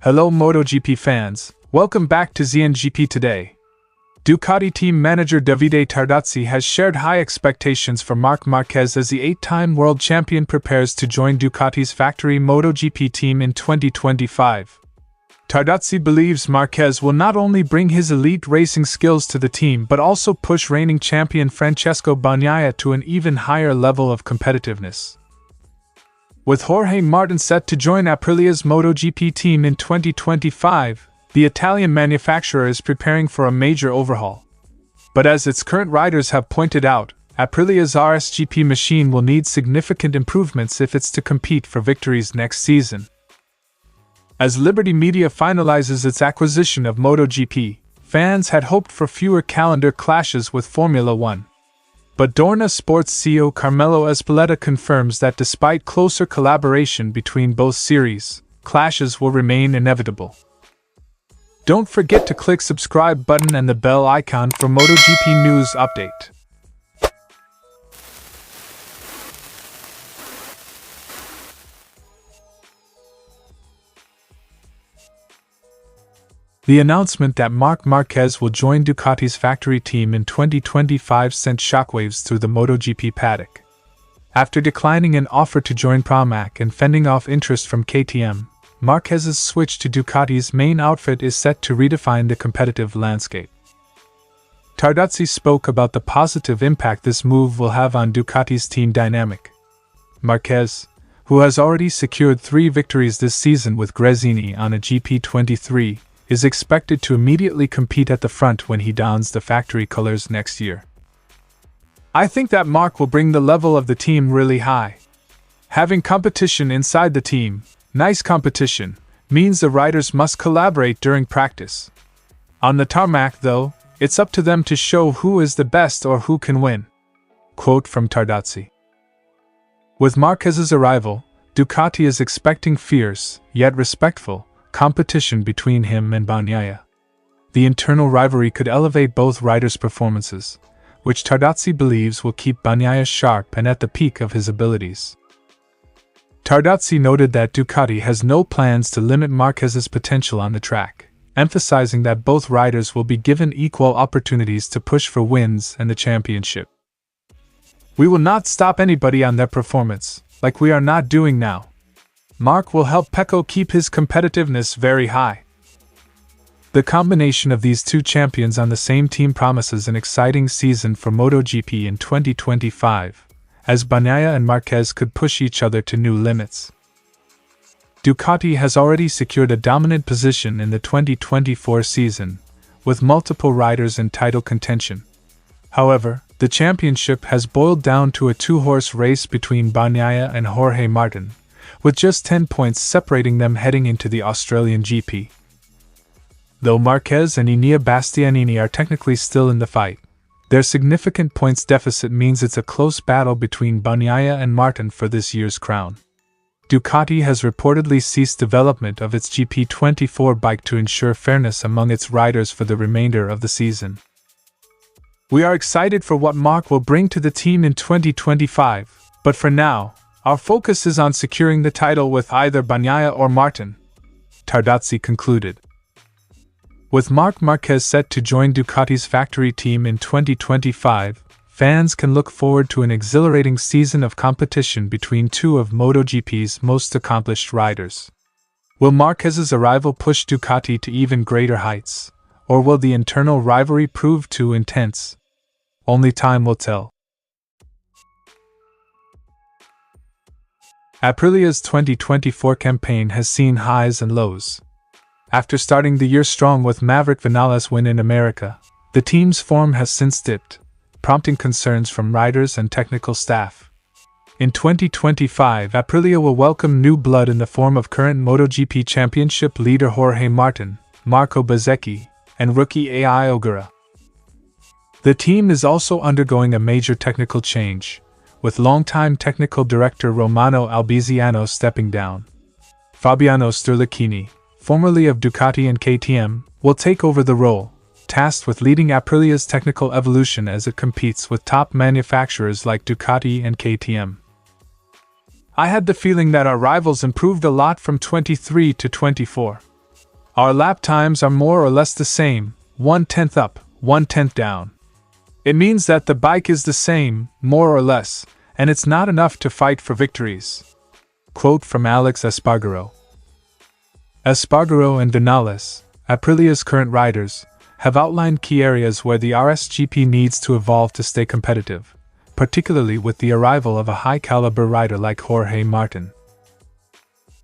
Hello MotoGP fans, welcome back to ZNGP Today. Ducati team manager Davide Tardozzi has shared high expectations for Marc Marquez as the 8-time world champion prepares to join Ducati's factory MotoGP team in 2025. Tardozzi believes Marquez will not only bring his elite racing skills to the team but also push reigning champion Francesco Bagnaia to an even higher level of competitiveness. With Jorge Martin set to join Aprilia's MotoGP team in 2025, the Italian manufacturer is preparing for a major overhaul. But as its current riders have pointed out, Aprilia's RSGP machine will need significant improvements if it's to compete for victories next season. As Liberty Media finalizes its acquisition of MotoGP, fans had hoped for fewer calendar clashes with Formula One. But Dorna Sports CEO Carmelo Ezpeleta confirms that despite closer collaboration between both series, clashes will remain inevitable. Don't forget to click subscribe button and the bell icon for MotoGP news update. The announcement that Marc Marquez will join Ducati's factory team in 2025 sent shockwaves through the MotoGP paddock. After declining an offer to join Pramac and fending off interest from KTM, Marquez's switch to Ducati's main outfit is set to redefine the competitive landscape. Tardozzi spoke about the positive impact this move will have on Ducati's team dynamic. Marquez, who has already secured 3 victories this season with Gresini on a GP23, is expected to immediately compete at the front when he dons the factory colors next year. I think that Marc will bring the level of the team really high. Having competition inside the team, nice competition, means the riders must collaborate during practice. On the tarmac, though, it's up to them to show who is the best or who can win. Quote from Tardozzi. With Marquez's arrival, Ducati is expecting fierce, yet respectful, competition between him and Bagnaia. The internal rivalry could elevate both riders' performances, which Tardozzi believes will keep Bagnaia sharp and at the peak of his abilities. Tardozzi noted that Ducati has no plans to limit Marquez's potential on the track, emphasizing that both riders will be given equal opportunities to push for wins and the championship. We will not stop anybody on their performance, like we are not doing now. Marc will help Pecco keep his competitiveness very high. The combination of these two champions on the same team promises an exciting season for MotoGP in 2025, as Bagnaia and Marquez could push each other to new limits. Ducati has already secured a dominant position in the 2024 season, with multiple riders in title contention. However, the championship has boiled down to a 2-horse race between Bagnaia and Jorge Martin, with just 10 points separating them heading into the Australian GP. Though Marquez and Enea Bastianini are technically still in the fight, their significant points deficit means it's a close battle between Bagnaia and Martin for this year's crown. Ducati has reportedly ceased development of its GP24 bike to ensure fairness among its riders for the remainder of the season. We are excited for what Marc will bring to the team in 2025, but for now, our focus is on securing the title with either Bagnaia or Martin, Tardozzi concluded. With Marc Marquez set to join Ducati's factory team in 2025, fans can look forward to an exhilarating season of competition between two of MotoGP's most accomplished riders. Will Marquez's arrival push Ducati to even greater heights, or will the internal rivalry prove too intense? Only time will tell. Aprilia's 2024 campaign has seen highs and lows. After starting the year strong with Maverick Vinales' win in America, the team's form has since dipped, prompting concerns from riders and technical staff. In 2025, Aprilia will welcome new blood in the form of current MotoGP Championship leader Jorge Martin, Marco Bezzecchi, and rookie Ai Ogura. The team is also undergoing a major technical change, with longtime technical director Romano Albiziano stepping down. Fabiano Sterlicchini, formerly of Ducati and KTM, will take over the role, tasked with leading Aprilia's technical evolution as it competes with top manufacturers like Ducati and KTM. I had the feeling that our rivals improved a lot from 23 to 24. Our lap times are more or less the same, 1/10 up, 1/10 down. It means that the bike is the same, more or less, and it's not enough to fight for victories. Quote from Alex Espargaro. Espargaro and Vinales, Aprilia's current riders, have outlined key areas where the RSGP needs to evolve to stay competitive, particularly with the arrival of a high-caliber rider like Jorge Martin.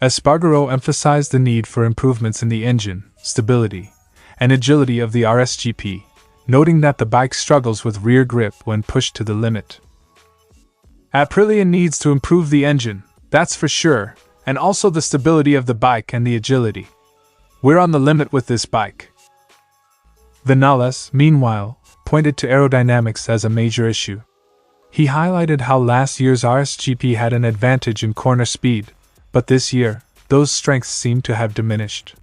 Espargaro emphasized the need for improvements in the engine, stability, and agility of the RSGP, noting that the bike struggles with rear grip when pushed to the limit. Aprilia needs to improve the engine, that's for sure, and also the stability of the bike and the agility. We're on the limit with this bike. Vinales, meanwhile, pointed to aerodynamics as a major issue. He highlighted how last year's RSGP had an advantage in corner speed, but this year, those strengths seem to have diminished.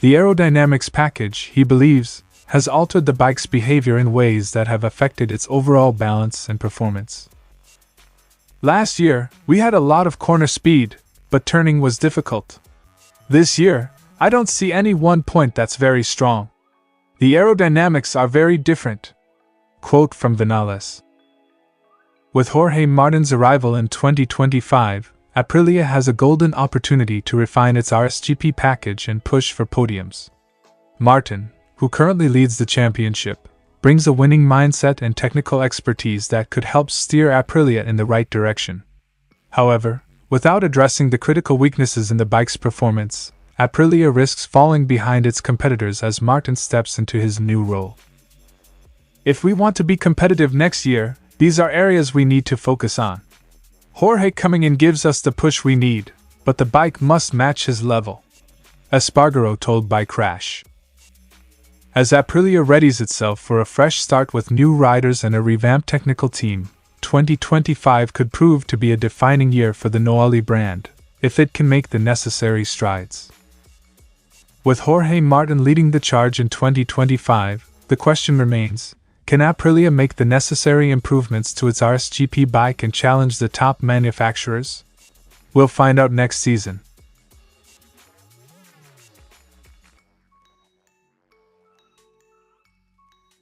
The aerodynamics package, he believes, has altered the bike's behavior in ways that have affected its overall balance and performance. Last year, we had a lot of corner speed, but turning was difficult. This year, I don't see any one point that's very strong. The aerodynamics are very different. Quote from Vinales. With Jorge Martin's arrival in 2025, Aprilia has a golden opportunity to refine its RSGP package and push for podiums. Martin, who currently leads the championship, brings a winning mindset and technical expertise that could help steer Aprilia in the right direction. However, without addressing the critical weaknesses in the bike's performance, Aprilia risks falling behind its competitors as Martin steps into his new role. If we want to be competitive next year, these are areas we need to focus on. Jorge coming in gives us the push we need, but the bike must match his level. Espargaro told Bike Crash. As Aprilia readies itself for a fresh start with new riders and a revamped technical team, 2025 could prove to be a defining year for the Noali brand, if it can make the necessary strides. With Jorge Martin leading the charge in 2025, the question remains, can Aprilia make the necessary improvements to its RSGP bike and challenge the top manufacturers? We'll find out next season.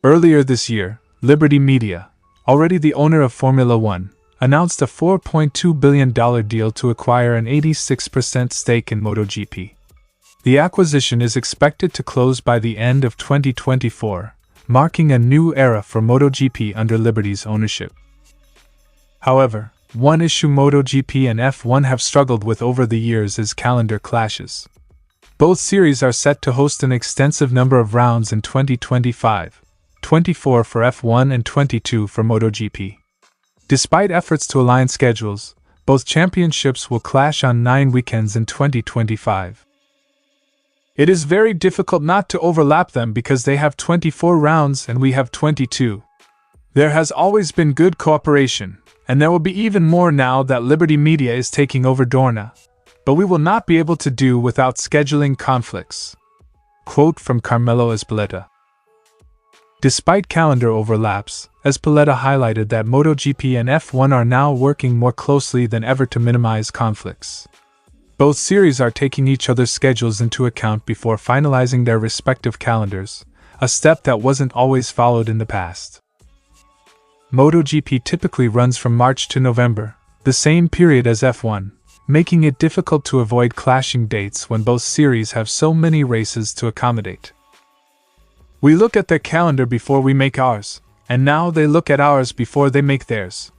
Earlier this year, Liberty Media, already the owner of Formula One, announced a $4.2 billion deal to acquire an 86% stake in MotoGP. The acquisition is expected to close by the end of 2024, marking a new era for MotoGP under Liberty's ownership. However, one issue MotoGP and F1 have struggled with over the years is calendar clashes. Both series are set to host an extensive number of rounds in 2025, 24 for F1 and 22 for MotoGP. Despite efforts to align schedules, both championships will clash on 9 weekends in 2025. It is very difficult not to overlap them because they have 24 rounds and we have 22. There has always been good cooperation, and there will be even more now that Liberty Media is taking over Dorna, but we will not be able to do without scheduling conflicts. Quote from Carmelo Ezpeleta. Despite calendar overlaps, Ezpeleta highlighted that MotoGP and F1 are now working more closely than ever to minimize conflicts. Both series are taking each other's schedules into account before finalizing their respective calendars, a step that wasn't always followed in the past. MotoGP typically runs from March to November, the same period as F1, making it difficult to avoid clashing dates when both series have so many races to accommodate. We look at their calendar before we make ours, and now they look at ours before they make theirs.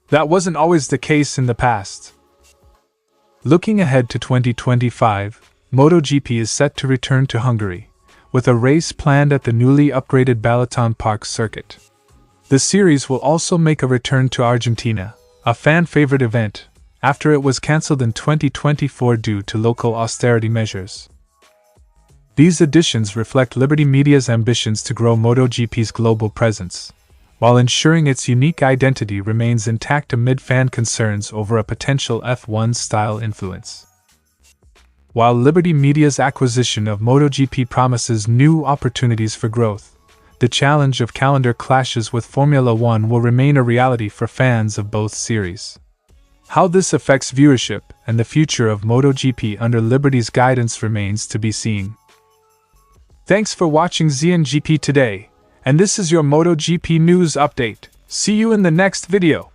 That wasn't always the case in the past. Looking ahead to 2025, MotoGP is set to return to Hungary, with a race planned at the newly upgraded Balaton Park circuit. The series will also make a return to Argentina, a fan-favorite event, after it was cancelled in 2024 due to local austerity measures. These additions reflect Liberty Media's ambitions to grow MotoGP's global presence, while ensuring its unique identity remains intact amid fan concerns over a potential F1-style influence. While Liberty Media's acquisition of MotoGP promises new opportunities for growth, the challenge of calendar clashes with Formula One will remain a reality for fans of both series. How this affects viewership and the future of MotoGP under Liberty's guidance remains to be seen. Thanks for watching ZNGP Today, and this is your MotoGP news update. See you in the next video.